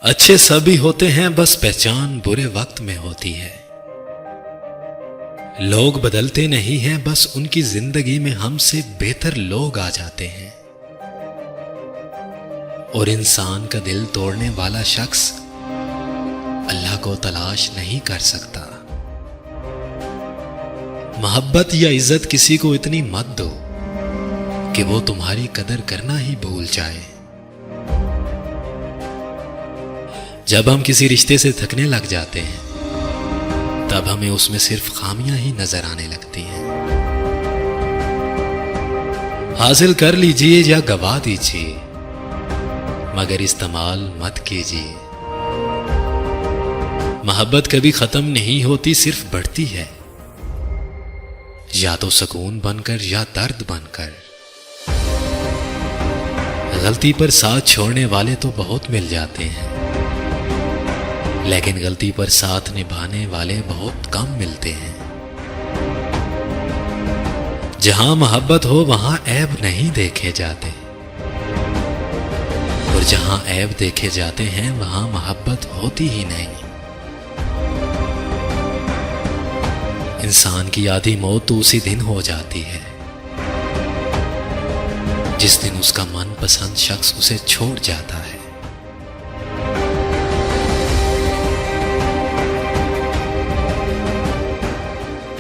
अच्छे सभी होते हैं, बस पहचान बुरे वक्त में होती है। लोग बदलते नहीं हैं, बस उनकी जिंदगी में हमसे बेहतर लोग आ जाते हैं। और इंसान का दिल तोड़ने वाला शख्स अल्लाह को तलाश नहीं कर सकता। मोहब्बत या इज्जत किसी को इतनी मत दो कि वो तुम्हारी कदर करना ही भूल जाए। जब हम किसी रिश्ते से थकने लग जाते हैं, तब हमें उसमें सिर्फ खामियां ही नजर आने लगती हैं। हासिल कर लीजिए या गवा दीजिए, मगर इस्तेमाल मत कीजिए। मोहब्बत कभी खत्म नहीं होती, सिर्फ बढ़ती है, या तो सुकून बनकर या दर्द बनकर। गलती पर साथ छोड़ने वाले तो बहुत मिल जाते हैं, लेकिन गलती पर साथ निभाने वाले बहुत कम मिलते हैं। जहां मोहब्बत हो वहां ऐब नहीं देखे जाते, और जहां ऐब देखे जाते हैं वहां मोहब्बत होती ही नहीं। इंसान की आधी मौत तो उसी दिन हो जाती है जिस दिन उसका मनपसंद शख्स उसे छोड़ जाता है।